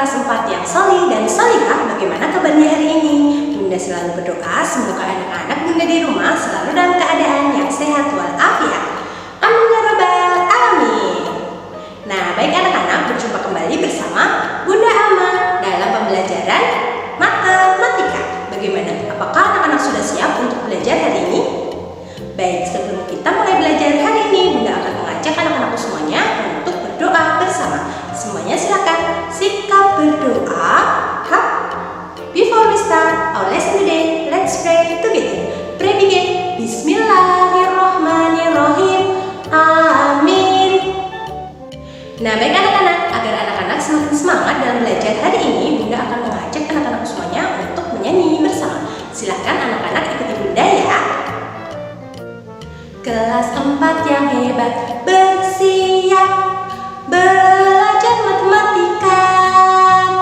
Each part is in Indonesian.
kelas 4 yang solih dan solihah, bagaimana kabarnya hari ini? Bunda selalu berdoa semoga anak-anak Bunda di rumah selalu dalam keadaan yang sehat walafiat. Amin ya rabbal alamin. Nah, baik anak-anak, berjumpa kembali bersama Bunda Alma dalam pembelajaran matematika. Bagaimana? Apakah anak-anak sudah siap untuk belajar hari ini? Baik, sebelum kita mulai belajar hari ini, Bunda akan mengajak anak-anakku semuanya untuk berdoa bersama. Semuanya silakan sikap berdoa. Before we start our lesson today, let's pray together. Pray begin. Bismillahirrahmanirrahim. Amin. Nah, baik anak-anak, agar anak-anak semakin semangat dalam belajar hari ini, Bunda akan mengajak anak-anak semuanya untuk menyanyi bersama. Silakan anak-anak ikuti Bunda ya. Kelas 4 yang hebat bersiap belajar matematika.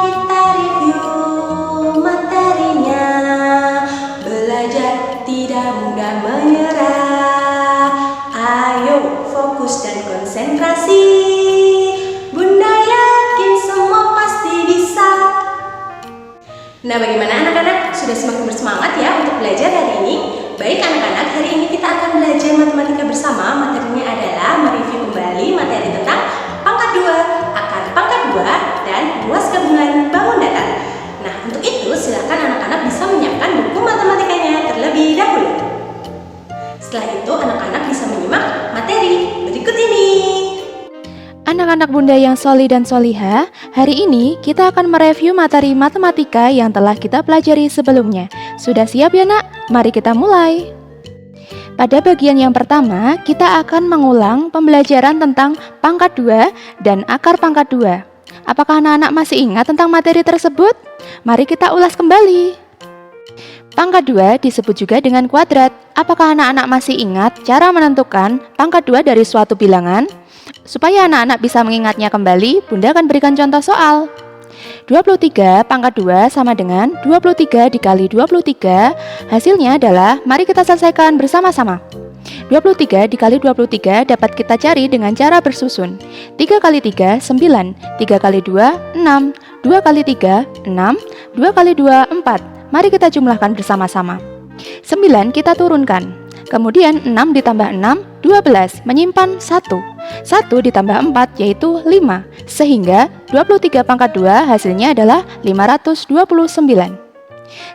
Kita review materinya. Belajar tidak mudah menyerah. Ayo fokus dan konsentrasi. Bunda yakin semua pasti bisa. Nah, bagaimana anak-anak? Sudah semakin bersemangat ya untuk belajar hari ini? Baik anak-anak, hari ini kita akan belajar matematika bersama. Materinya adalah mereview kembali materi tentang pangkat 2, akar pangkat 2, dan ruas gabungan bangun datar. Nah, untuk itu silakan anak-anak bisa menyiapkan buku matematikanya terlebih dahulu. Setelah itu anak-anak bisa menyimak materi berikut ini. Anak-anak Bunda yang solih dan solihah, hari ini kita akan mereview materi matematika yang telah kita pelajari sebelumnya. Sudah siap ya nak? Mari kita mulai. Pada bagian yang pertama, kita akan mengulang pembelajaran tentang pangkat 2 dan akar pangkat 2. Apakah anak-anak masih ingat tentang materi tersebut? Mari kita ulas kembali. Pangkat 2 disebut juga dengan kuadrat. Apakah anak-anak masih ingat cara menentukan pangkat 2 dari suatu bilangan? Supaya anak-anak bisa mengingatnya kembali, Bunda akan berikan contoh soal. 23 pangkat 2 sama dengan 23 dikali 23. Hasilnya adalah, mari kita selesaikan bersama-sama. 23 dikali 23 dapat kita cari dengan cara bersusun. 3 kali 3, 9. 3 kali 2, 6. 2 kali 3, 6. 2 kali 2, 4. Mari kita jumlahkan bersama-sama. 9 kita turunkan. Kemudian 6 ditambah 6, 12, menyimpan 1. 1 ditambah 4 yaitu 5. Sehingga 23 pangkat 2 hasilnya adalah 529.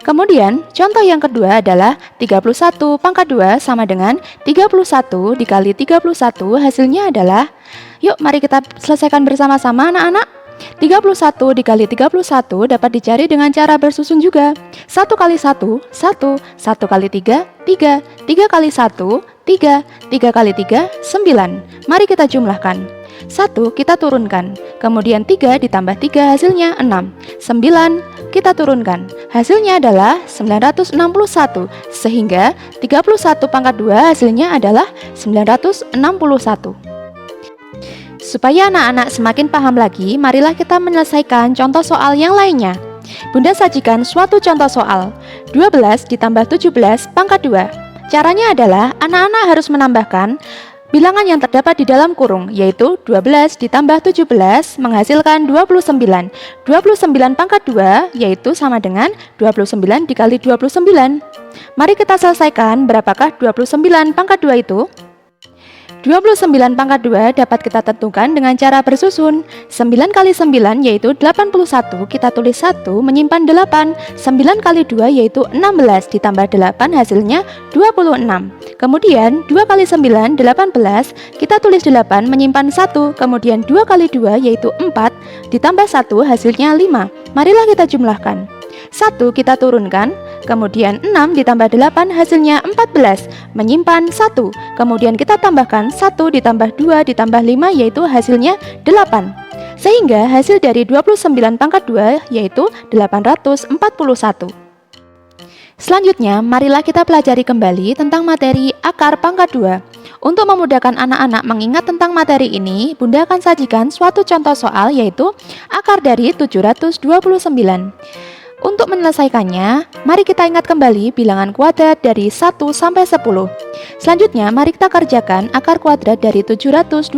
Kemudian contoh yang kedua adalah 31 pangkat 2 sama dengan 31 dikali 31 hasilnya adalah, yuk mari kita selesaikan bersama-sama anak-anak. 31 dikali 31 dapat dicari dengan cara bersusun juga. 1 kali 1, 1. 1 kali 3, 3. 3 kali 1, 3. 3 kali 3, 9. Mari kita jumlahkan. 1 kita turunkan. Kemudian 3 ditambah 3 hasilnya 6. 9 kita turunkan. Hasilnya adalah 961. Sehingga 31 pangkat 2 hasilnya adalah 961. Supaya anak-anak semakin paham lagi, marilah kita menyelesaikan contoh soal yang lainnya. Bunda sajikan suatu contoh soal. 12 ditambah 17 pangkat 2. Caranya adalah anak-anak harus menambahkan bilangan yang terdapat di dalam kurung, yaitu 12 ditambah 17 menghasilkan 29. 29 pangkat 2 yaitu sama dengan 29 dikali 29. Mari kita selesaikan berapakah 29 pangkat 2 itu? 29 pangkat 2 dapat kita tentukan dengan cara bersusun. 9 kali 9 yaitu 81, kita tulis 1 menyimpan 8. 9 kali 2 yaitu 16 ditambah 8 hasilnya 26. Kemudian 2 kali 9 18, kita tulis 8 menyimpan 1. Kemudian 2 kali 2 yaitu 4 ditambah 1 hasilnya 5. Marilah kita jumlahkan. 1 kita turunkan, kemudian 6 ditambah 8 hasilnya 14, menyimpan 1. Kemudian kita tambahkan 1 ditambah 2 ditambah 5 yaitu hasilnya 8. Sehingga hasil dari 29 pangkat 2 yaitu 841. Selanjutnya, marilah kita pelajari kembali tentang materi akar pangkat 2. Untuk memudahkan anak-anak mengingat tentang materi ini, Bunda akan sajikan suatu contoh soal yaitu akar dari 729. Untuk menyelesaikannya, mari kita ingat kembali bilangan kuadrat dari 1 sampai 10. Selanjutnya, mari kita kerjakan akar kuadrat dari 729.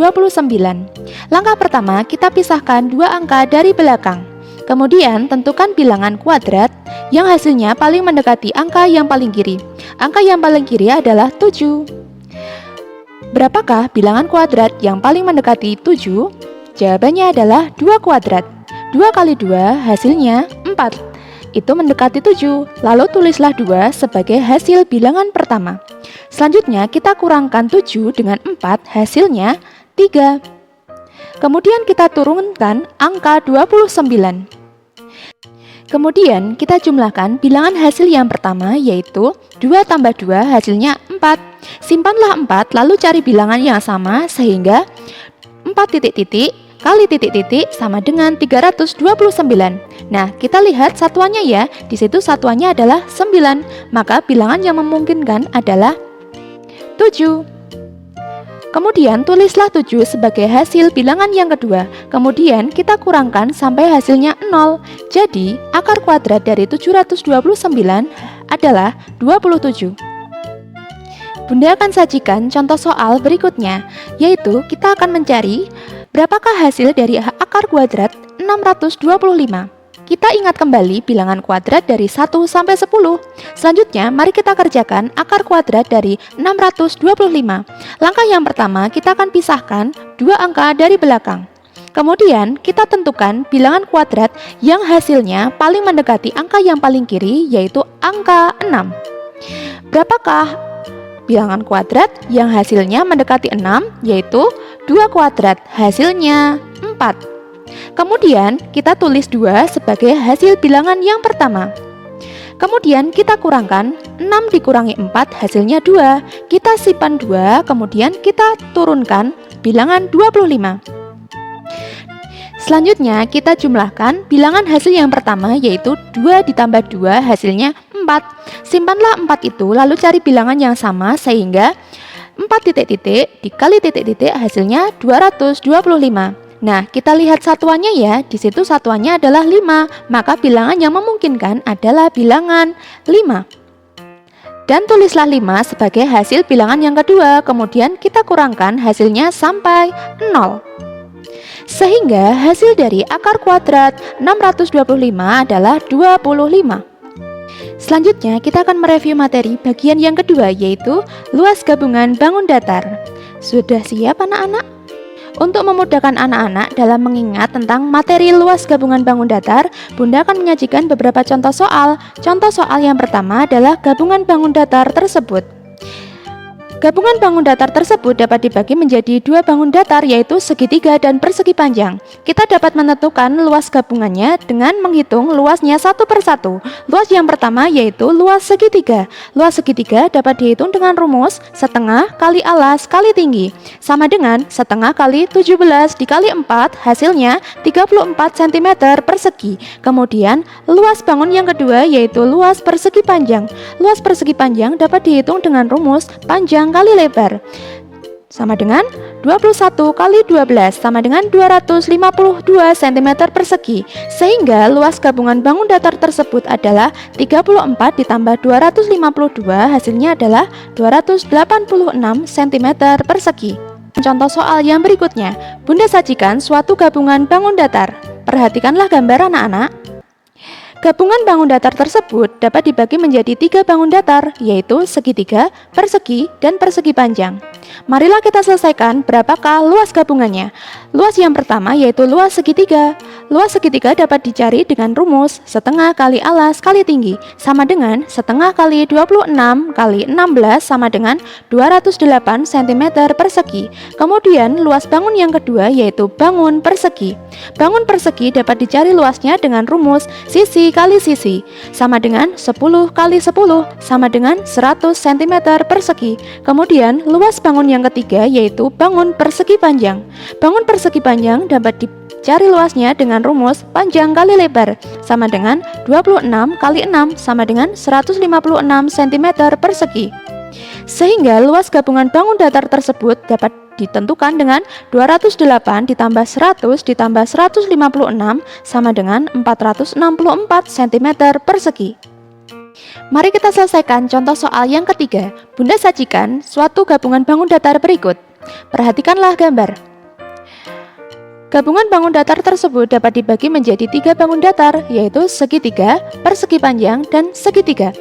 Langkah pertama, kita pisahkan dua angka dari belakang. Kemudian tentukan bilangan kuadrat yang hasilnya paling mendekati angka yang paling kiri. Angka yang paling kiri adalah 7. Berapakah bilangan kuadrat yang paling mendekati 7? Jawabannya adalah 2 kuadrat. 2 kali 2 hasilnya 4. Itu mendekati 7. Lalu tulislah 2 sebagai hasil bilangan pertama. Selanjutnya kita kurangkan 7 dengan 4, hasilnya 3. Kemudian kita turunkan angka 29. Kemudian kita jumlahkan bilangan hasil yang pertama, yaitu 2 tambah 2 hasilnya 4. Simpanlah 4 lalu cari bilangan yang sama sehingga 4 titik-titik kali titik-titik sama dengan 329. Nah, kita lihat satuannya ya. Di situ satuannya adalah 9. Maka bilangan yang memungkinkan adalah 7. Kemudian tulislah 7 sebagai hasil bilangan yang kedua. Kemudian kita kurangkan sampai hasilnya 0. Jadi, akar kuadrat dari 729 adalah 27. Bunda akan sajikan contoh soal berikutnya, yaitu kita akan mencari berapakah hasil dari akar kuadrat 625. Kita ingat kembali bilangan kuadrat dari 1 sampai 10. Selanjutnya, mari kita kerjakan akar kuadrat dari 625. Langkah yang pertama, kita akan pisahkan 2 angka dari belakang. Kemudian, kita tentukan bilangan kuadrat yang hasilnya paling mendekati angka yang paling kiri, yaitu angka 6. Berapakah bilangan kuadrat yang hasilnya mendekati 6, yaitu 2 kuadrat, hasilnya 4. Kemudian kita tulis 2 sebagai hasil bilangan yang pertama. Kemudian kita kurangkan 6 dikurangi 4 hasilnya 2. Kita simpan 2, kemudian kita turunkan bilangan 25. Selanjutnya kita jumlahkan bilangan hasil yang pertama, yaitu 2 ditambah 2 hasilnya 4. Simpanlah 4 itu lalu cari bilangan yang sama sehingga 4 titik-titik dikali titik-titik hasilnya 225. Nah, kita lihat satuannya ya. Di situ satuannya adalah 5. Maka bilangan yang memungkinkan adalah bilangan 5. Dan tulislah 5 sebagai hasil bilangan yang kedua. Kemudian kita kurangkan hasilnya sampai 0. Sehingga hasil dari akar kuadrat 625 adalah 25. Selanjutnya kita akan mereview materi bagian yang kedua, yaitu luas gabungan bangun datar. Sudah siap anak-anak? Untuk memudahkan anak-anak dalam mengingat tentang materi luas gabungan bangun datar, Bunda akan menyajikan beberapa contoh soal. Contoh soal yang pertama adalah gabungan bangun datar tersebut. Gabungan bangun datar tersebut dapat dibagi menjadi 2 bangun datar, yaitu segitiga dan persegi panjang. Kita dapat menentukan luas gabungannya dengan menghitung luasnya satu per satu. Luas yang pertama yaitu luas segitiga. Luas segitiga dapat dihitung dengan rumus setengah kali alas kali tinggi, sama dengan setengah kali 17 dikali 4, hasilnya 34 cm persegi. Kemudian luas bangun yang kedua yaitu luas persegi panjang. Luas persegi panjang dapat dihitung dengan rumus panjang kali lebar, sama dengan 21 kali 12 sama dengan 252 cm persegi. Sehingga luas gabungan bangun datar tersebut adalah 34 ditambah 252, hasilnya adalah 286 cm persegi. Contoh soal yang berikutnya, Bunda sajikan suatu gabungan bangun datar. Perhatikanlah gambar anak-anak. Gabungan bangun datar tersebut dapat dibagi menjadi 3 bangun datar, yaitu segitiga, persegi, dan persegi panjang. Marilah kita selesaikan berapakah luas gabungannya. Luas yang pertama yaitu luas segitiga. Luas segitiga dapat dicari dengan rumus setengah kali alas kali tinggi, sama dengan setengah kali 26 kali 16 sama dengan 208 cm persegi. Kemudian luas bangun yang kedua yaitu bangun persegi. Bangun persegi dapat dicari luasnya dengan rumus sisi kali sisi, sama dengan 10 kali 10 sama dengan 100 cm persegi. Kemudian luas bangun yang ketiga yaitu bangun persegi panjang. Bangun persegi panjang dapat dicari luasnya dengan rumus panjang kali lebar, sama dengan 26 kali 6 sama dengan 156 cm persegi. Sehingga luas gabungan bangun datar tersebut dapat ditentukan dengan 208 ditambah 100 ditambah 156 sama dengan 464 cm persegi. Mari kita selesaikan contoh soal yang ketiga. Bunda sajikan suatu gabungan bangun datar berikut. Perhatikanlah gambar. Gabungan bangun datar tersebut dapat dibagi menjadi 3 bangun datar, yaitu segitiga, persegi panjang, dan segitiga.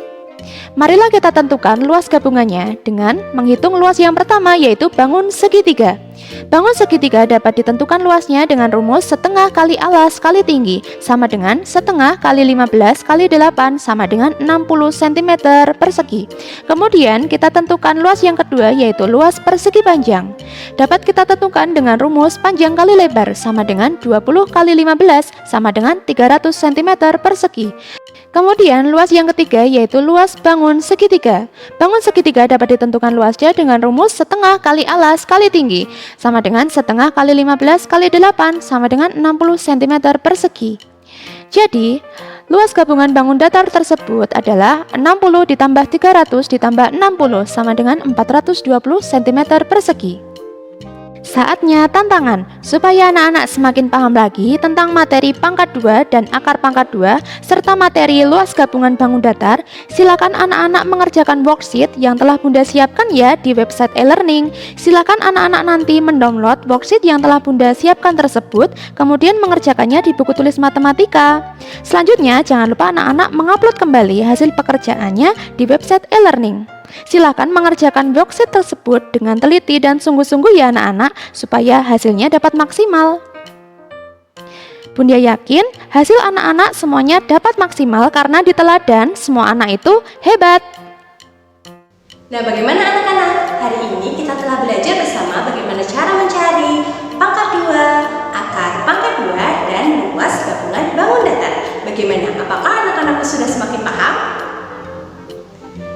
Marilah kita tentukan luas gabungannya dengan menghitung luas yang pertama, yaitu bangun segitiga. Bangun segitiga dapat ditentukan luasnya dengan rumus setengah kali alas kali tinggi sama dengan setengah kali 15 kali 8 sama dengan 60 cm persegi. Kemudian kita tentukan luas yang kedua, yaitu luas persegi panjang. Dapat kita tentukan dengan rumus panjang kali lebar sama dengan 20 kali 15 sama dengan 300 cm persegi. Kemudian luas yang ketiga, yaitu luas bangun segitiga. Bangun segitiga dapat ditentukan luasnya dengan rumus setengah kali alas kali tinggi sama dengan setengah kali 15 kali 8 sama dengan 60 cm persegi. Jadi, luas gabungan bangun datar tersebut adalah 60 ditambah 300 ditambah 60 sama dengan 420 cm persegi. Saatnya tantangan. Supaya anak-anak semakin paham lagi tentang materi pangkat 2 dan akar pangkat 2 serta materi luas gabungan bangun datar, silakan anak-anak mengerjakan worksheet yang telah Bunda siapkan ya di website e-learning. Silakan anak-anak nanti mendownload worksheet yang telah Bunda siapkan tersebut, kemudian mengerjakannya di buku tulis matematika. Selanjutnya, jangan lupa anak-anak mengupload kembali hasil pekerjaannya di website e-learning. Silakan mengerjakan worksheet tersebut dengan teliti dan sungguh-sungguh ya anak-anak, supaya hasilnya dapat maksimal. Bunda yakin hasil anak-anak semuanya dapat maksimal karena di teladan semua anak itu hebat. Nah, bagaimana anak-anak? Hari ini kita telah belajar bersama bagaimana cara mencari pangkat 2, akar pangkat 2, dan luas gabungan bangun datar. Bagaimana? Apakah anak-anak sudah semakin paham?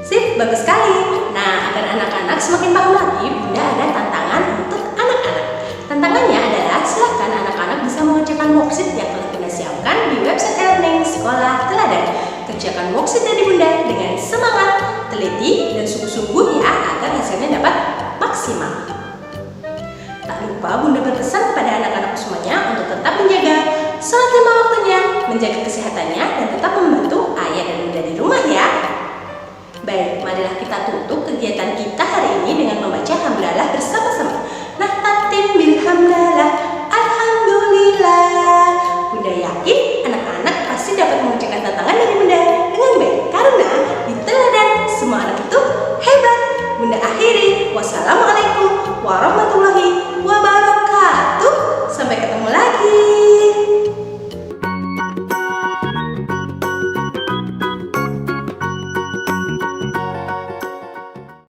Sip, bagus sekali. Nah, agar anak-anak semakin paham lagi, Bunda ada tantangan untuk anak-anak. Tantangannya adalah silakan anak-anak bisa mengerjakan worksheet yang telah Bunda siapkan di website e-learning Sekolah Teladan. Kerjakan worksheet dari Bunda dengan semangat, teliti, dan sungguh-sungguh ya, agar hasilnya dapat maksimal. Tak lupa Bunda berpesan kepada anak-anak semuanya untuk tetap menjaga sholat 5 waktunya, menjaga kesehatannya, dan tetap membantu ayah dan Bunda